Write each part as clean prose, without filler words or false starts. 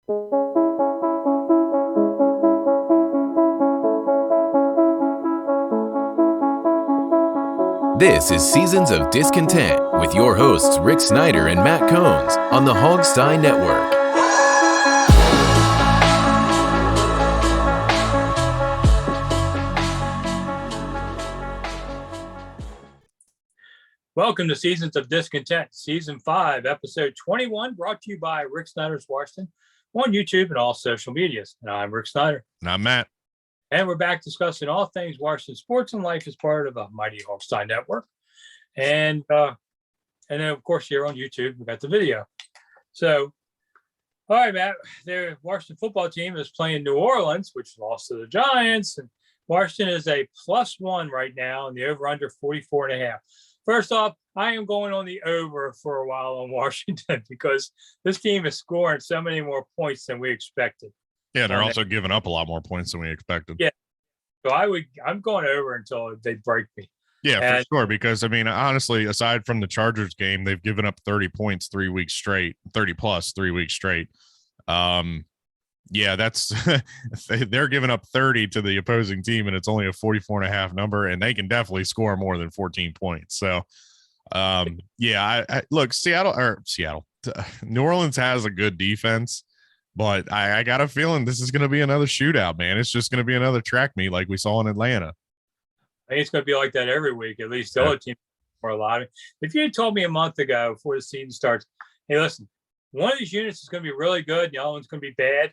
This is Seasons of Discontent with your hosts Rick Snyder and Matt Combs on the Hogstein Network. Welcome to Seasons of Discontent, Season 5, Episode 21, brought to you by Rick Snyder's Washington on YouTube and all social medias. And I'm Rick Snyder. And I'm Matt. And we're back discussing all things Washington sports and life as part of the mighty Hogstein Network. And then, of course, here on YouTube, we got the video. So, all right, Matt, the Washington football team is playing New Orleans, which lost to the Giants. And Washington is a +1 right now, and the over-under 44.5. First off, I am going on the over for a while on Washington because this team is scoring so many more points than we expected. Yeah, they're also giving up a lot more points than we expected. Yeah, so I'm going over until they break me. Yeah, for sure. Because I mean, honestly, aside from the Chargers game, they've given up 30 points 3 weeks straight, 30 plus 3 weeks straight. Yeah, that's they're giving up 30 to the opposing team, and it's only a 44.5 number, and they can definitely score more than 14 points. So, yeah, I look, New Orleans has a good defense, but I got a feeling this is going to be another shootout, man. It's just going to be another track meet like we saw in Atlanta. I think it's going to be like that every week, at least the other team for a lot. If you had told me a month ago before the season starts, hey, listen, one of these units is going to be really good and the other one's going to be bad,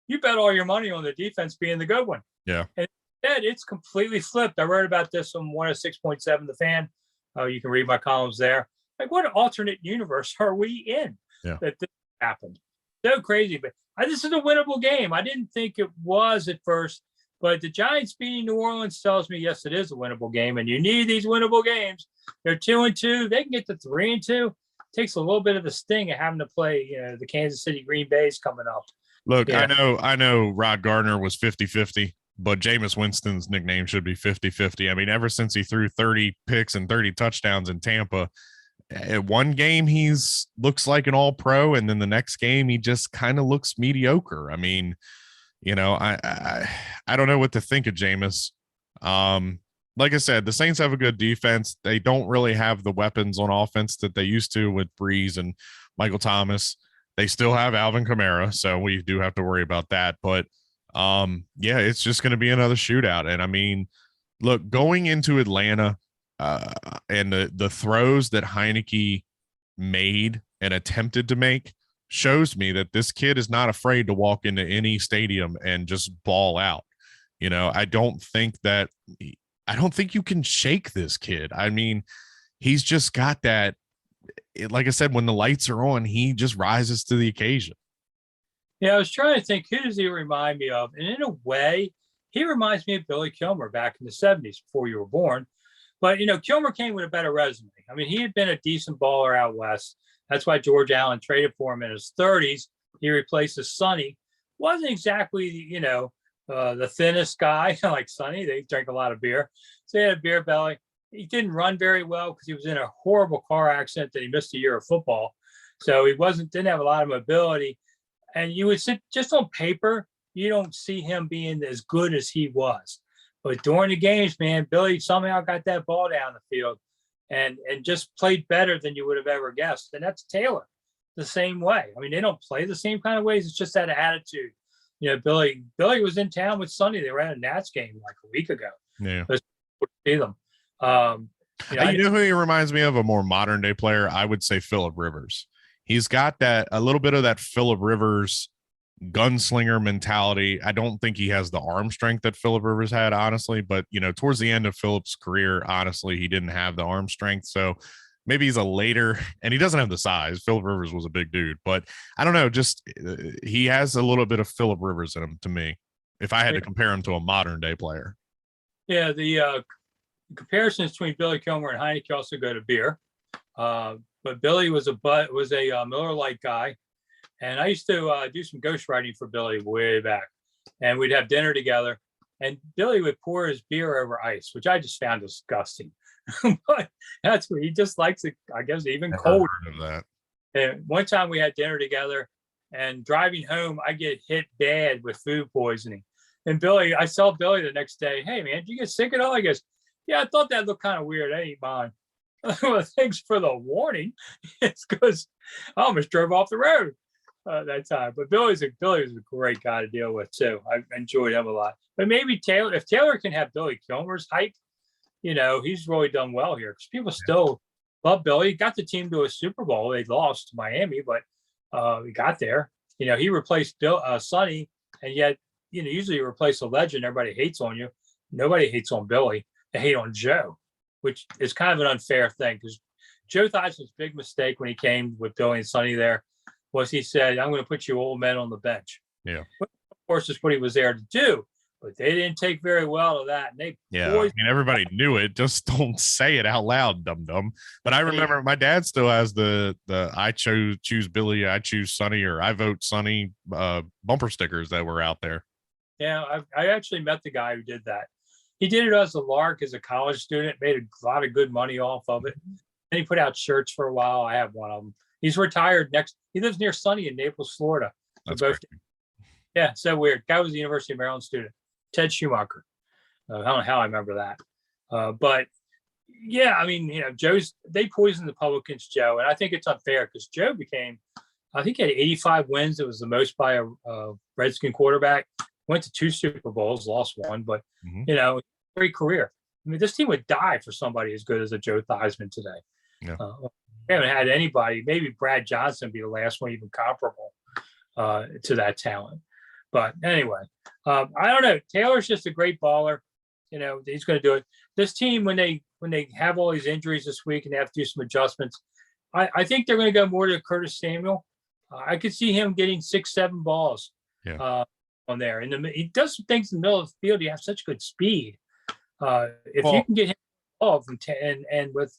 you bet all your money on the defense being the good one. Yeah. And instead, it's completely flipped. I wrote about this on 106.7 The Fan. You can read my columns there. Like, what alternate universe are we in that this happened? So crazy. But this is a winnable game. I didn't think it was at first. But the Giants beating New Orleans tells me, yes, it is a winnable game, and you need these winnable games. They're 2-2. They can get to 3-2. Takes a little bit of the sting of having to play, the Kansas City Green Bay's coming up. Look, yeah. I know Rod Gardner was 50-50, but Jameis Winston's nickname should be 50-50. I mean, ever since he threw 30 picks and 30 touchdowns in Tampa, at one game he's looks like an all-pro, and then the next game he just kind of looks mediocre. I mean, I don't know what to think of Jameis. Like I said, the Saints have a good defense. They don't really have the weapons on offense that they used to with Breeze and Michael Thomas. They still have Alvin Kamara, so we do have to worry about that. But, yeah, it's just going to be another shootout. And, I mean, look, going into Atlanta and the throws that Heineke made and attempted to make shows me that this kid is not afraid to walk into any stadium and just ball out. I don't think you can shake this kid. I mean, he's just got that. Like I said, when the lights are on, he just rises to the occasion. Yeah, I was trying to think, who does he remind me of? And in a way, he reminds me of Billy Kilmer back in the 70s before you were born. But, Kilmer came with a better resume. I mean, he had been a decent baller out west. That's why George Allen traded for him in his 30s. He replaces Sonny. Wasn't exactly, the thinnest guy like Sonny. They drank a lot of beer. So he had a beer belly. He didn't run very well because he was in a horrible car accident that he missed a year of football. So he didn't have a lot of mobility. And you would sit just on paper, you don't see him being as good as he was. But during the games, man, Billy somehow got that ball down the field and just played better than you would have ever guessed. And that's Taylor the same way. I mean, they don't play the same kind of ways. It's just that attitude. Billy was in town with Sonny. They were at a Nats game like a week ago. Yeah. See them. You know who he reminds me of, a more modern day player? I would say Phillip Rivers. He's got a little bit of that Phillip Rivers gunslinger mentality. I don't think he has the arm strength that Phillip Rivers had, honestly, but towards the end of Phillip's career, honestly, he didn't have the arm strength. So maybe he's a later, and he doesn't have the size. Phillip Rivers was a big dude, but I don't know, just he has a little bit of Phillip Rivers in him to me, if I had to compare him to a modern day player. Yeah, the comparisons between Billy Kilmer and Heineke also go to beer. But Billy was a Miller Lite guy. And I used to do some ghostwriting for Billy way back. And we'd have dinner together. And Billy would pour his beer over ice, which I just found disgusting. But that's what he just likes it, I guess, even colder. Of that. And one time we had dinner together, and driving home, I get hit bad with food poisoning. And I saw Billy the next day. Hey, man, did you get sick at all? He goes, yeah, I thought that looked kind of weird. I ain't mine. Well, thanks for the warning. It's because I almost drove off the road that time. But Billy was a great guy to deal with too. I enjoyed him a lot. But maybe if Taylor can have Billy Kilmer's hype, he's really done well here because people still love Billy. He got the team to a Super Bowl. They lost to Miami, but he got there. He replaced Sonny, and yet usually you replace a legend, everybody hates on you. Nobody hates on Billy. They hate on Joe, which is kind of an unfair thing because Joe Theismann's big mistake when he came with Billy and Sonny there was he said, I'm going to put you old men on the bench. Yeah. But of course, that's what he was there to do. But they didn't take very well to that. And everybody knew it. Just don't say it out loud, dum-dum. But I remember my dad still has the I choose Billy, I choose Sonny, or I vote Sonny bumper stickers that were out there. Yeah, I actually met the guy who did that. He did it as a lark as a college student, made a lot of good money off of it. And he put out shirts for a while. I have one of them. He's retired he lives near Sonny in Naples, Florida. That's yeah, so weird. Guy was a University of Maryland student, Ted Schumacher. I don't know how I remember that. But yeah, I mean, they poisoned the public against Joe. And I think it's unfair because Joe I think he had 85 wins. It was the most by a Redskin quarterback. Went to 2 Super Bowls, lost one, but great career. I mean, this team would die for somebody as good as a Joe Theismann today. Yeah. We haven't had anybody. Maybe Brad Johnson be the last one even comparable to that talent. But anyway, I don't know. Taylor's just a great baller. He's going to do it. This team, when they have all these injuries this week and they have to do some adjustments, I think they're going to go more to Curtis Samuel. I could see him getting 6-7 balls. Yeah. On there. And he does some things in the middle of the field. He has such good speed. If you can get him involved and with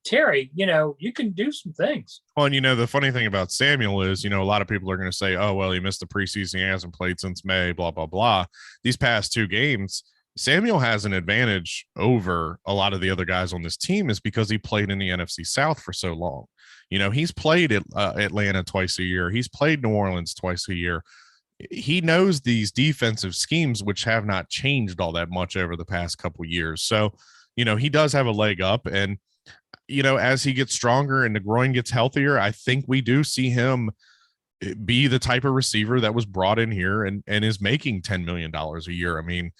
Terry, you can do some things. Well, and the funny thing about Samuel is, a lot of people are going to say, oh, well, he missed the preseason. He hasn't played since May, blah, blah, blah. These past 2 games, Samuel has an advantage over a lot of the other guys on this team is because he played in the NFC South for so long. He's played at Atlanta twice a year. He's played New Orleans twice a year. He knows these defensive schemes, which have not changed all that much over the past couple of years. So, he does have a leg up. And, as he gets stronger and the groin gets healthier, I think we do see him be the type of receiver that was brought in here and is making $10 million a year. I mean,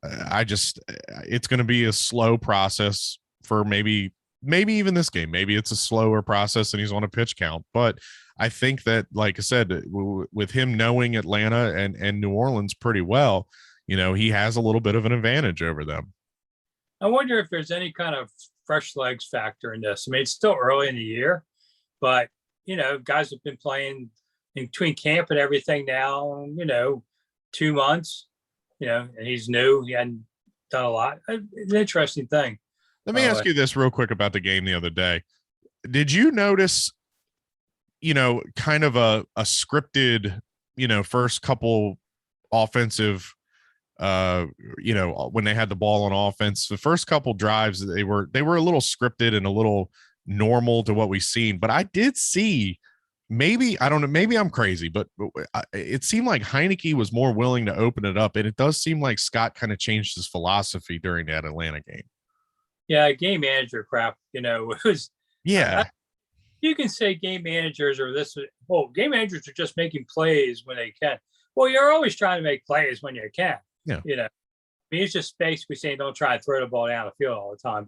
it's going to be a slow process for maybe even this game. Maybe it's a slower process and he's on a pitch count. But I think that, like I said, with him knowing Atlanta and New Orleans pretty well, he has a little bit of an advantage over them. I wonder if there's any kind of fresh legs factor in this. I mean, it's still early in the year, but, guys have been playing in between camp and everything now, 2 months, and he's new. He hadn't done a lot. It's an interesting thing. Let me ask you this real quick about the game the other day. Did you notice, kind of a scripted, first couple offensive, when they had the ball on offense, the first couple drives, they were a little scripted and a little normal to what we've seen. But I did see, maybe, I don't know, maybe I'm crazy, but it seemed like Heineke was more willing to open it up. And it does seem like Scott kind of changed his philosophy during that Atlanta game. Yeah, game manager crap, it was. Yeah. You can say game managers are this. Well, game managers are just making plays when they can. Well, you're always trying to make plays when you can. Yeah. I mean, it's just basically saying don't try and throw the ball down the field all the time.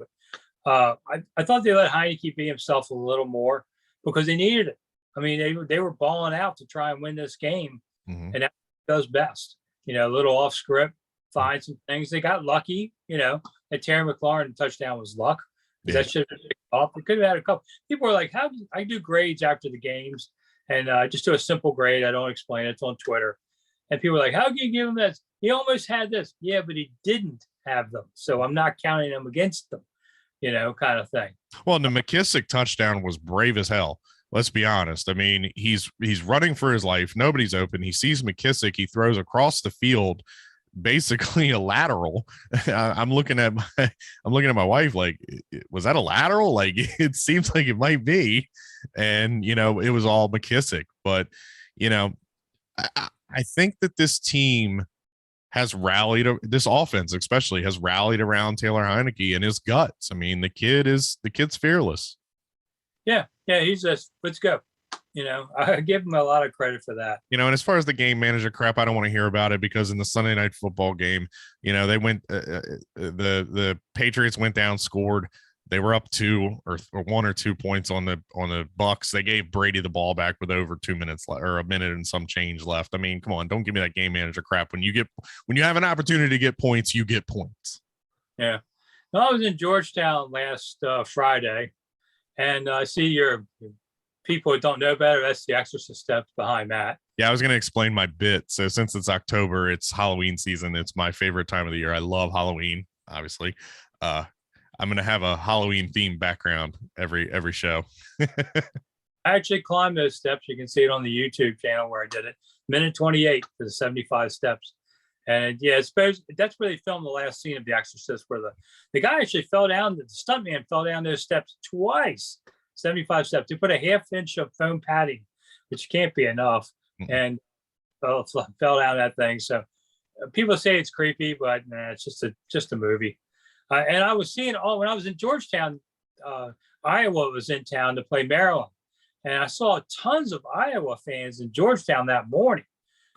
But I thought they let Heineke be himself a little more because they needed it. I mean, they were balling out to try and win this game, and that does best. A little off script, find some things. They got lucky. That Terry McLaurin touchdown was luck. Yeah. That should have been picked off. They could have had a couple. People are like, how do I do grades after the games? And just do a simple grade. I don't explain it. It's on Twitter. And people are like, how can you give him this? He almost had this. Yeah, but he didn't have them. So I'm not counting them against them, kind of thing. Well, the McKissick touchdown was brave as hell. Let's be honest. I mean, he's running for his life. Nobody's open. He sees McKissick. He throws across the field, basically a lateral. I'm looking at my wife like, was that a lateral? Like, it seems like it might be. And, it was all McKissick. But, I think that this team has rallied, this offense especially has rallied around Taylor Heineke and his guts. I mean, the kid's fearless. Yeah, he's just, let's go. I give him a lot of credit for that. And as far as the game manager crap, I don't want to hear about it, because in the Sunday night football game, they went, the Patriots went down, scored. They were up 2 or 1 or 2 points on the Bucks. They gave Brady the ball back with over 2 minutes or a minute and some change left. I mean, come on, don't give me that game manager crap. When you have an opportunity to get points, you get points. Yeah. Well, I was in Georgetown last Friday, and I see your people who don't know better. That's the Exorcist steps behind Matt. Yeah, I was going to explain my bit. So since it's October, it's Halloween season. It's my favorite time of the year. I love Halloween, obviously. I'm going to have a Halloween themed background every show. I actually climbed those steps. You can see it on the YouTube channel where I did it. Minute 28 for the 75 steps. And yeah, that's where they filmed the last scene of The Exorcist, where the guy actually fell down, the stuntman fell down those steps twice, 75 steps. They put a half-inch of foam padding, which can't be enough, and fell down that thing. So people say it's creepy, but nah, it's just a movie. And I was seeing when I was in Georgetown, Iowa was in town to play Maryland. And I saw tons of Iowa fans in Georgetown that morning.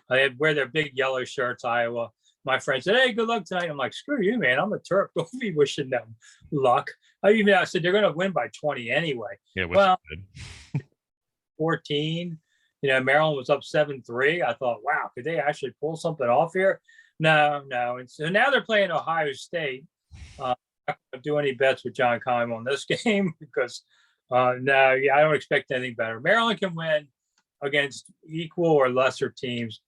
They wear their big yellow shirts, Iowa. My friend said, "Hey, good luck tonight." I'm like, "Screw you, man. I'm a Terp. Don't be wishing them luck." I said, "They're going to win by 20 anyway." Yeah, well, 14. Maryland was up 7-3. I thought, wow, could they actually pull something off here? No. And so now they're playing Ohio State. I'm not going to do any bets with John Keim on this game because I don't expect anything better. Maryland can win against equal or lesser teams.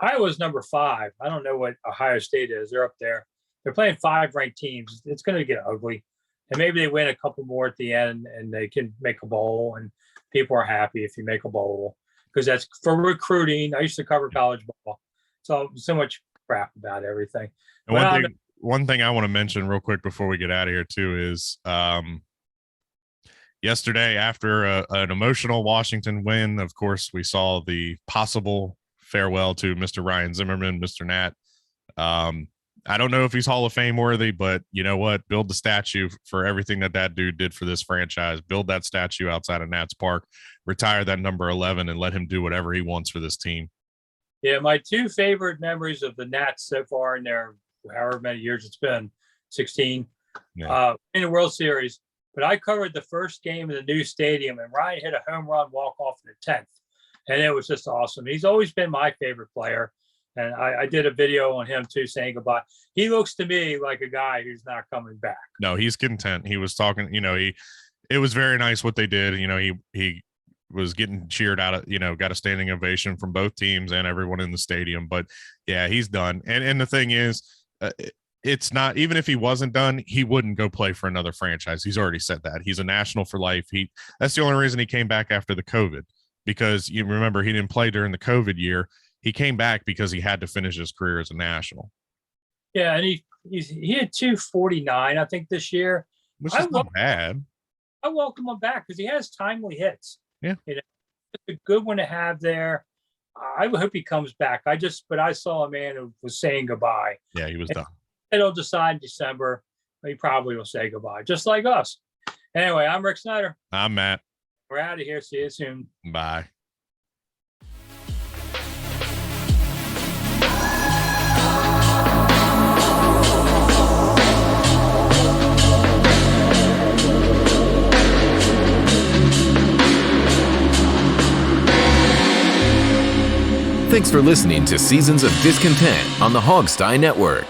Iowa's number 5. I don't know what Ohio State is. They're up there. They're playing 5 ranked teams. It's going to get ugly. And maybe they win a couple more at the end and they can make a bowl. And people are happy if you make a bowl, because that's for recruiting. I used to cover college ball. So much crap about everything. And one thing I want to mention real quick before we get out of here too is yesterday, after an emotional Washington win, of course, we saw the possible farewell to Mr. Ryan Zimmerman, Mr. Nat. I don't know if he's Hall of Fame worthy, but you know what? Build the statue for everything that dude did for this franchise. Build that statue outside of Nats Park. Retire that number 11 and let him do whatever he wants for this team. Yeah, my 2 favorite memories of the Nats so far in their however many years it's been, 16, in the World Series. But I covered the first game in the new stadium, and Ryan hit a home run walk-off in the 10th. And it was just awesome. He's always been my favorite player. And I did a video on him, too, saying goodbye. He looks to me like a guy who's not coming back. No, he's content. He was talking, it was very nice what they did. He was getting cheered out of, got a standing ovation from both teams and everyone in the stadium. But, yeah, he's done. And the thing is, it's not, even if he wasn't done, he wouldn't go play for another franchise. He's already said that. He's a national for life. That's the only reason he came back after the COVID, because you remember he didn't play during the COVID year. He came back because he had to finish his career as a national. Yeah, and he had 249, I think, this year. Which is not bad. I welcome him back because he has timely hits. Yeah. It's a good one to have there. I hope he comes back. But I saw a man who was saying goodbye. Yeah, he was done. It'll decide December. He probably will say goodbye, just like us. Anyway, I'm Rick Snyder. I'm Matt. We're out of here. See you soon. Bye. Thanks for listening to Seasons of Discontent on the Hogstye Network.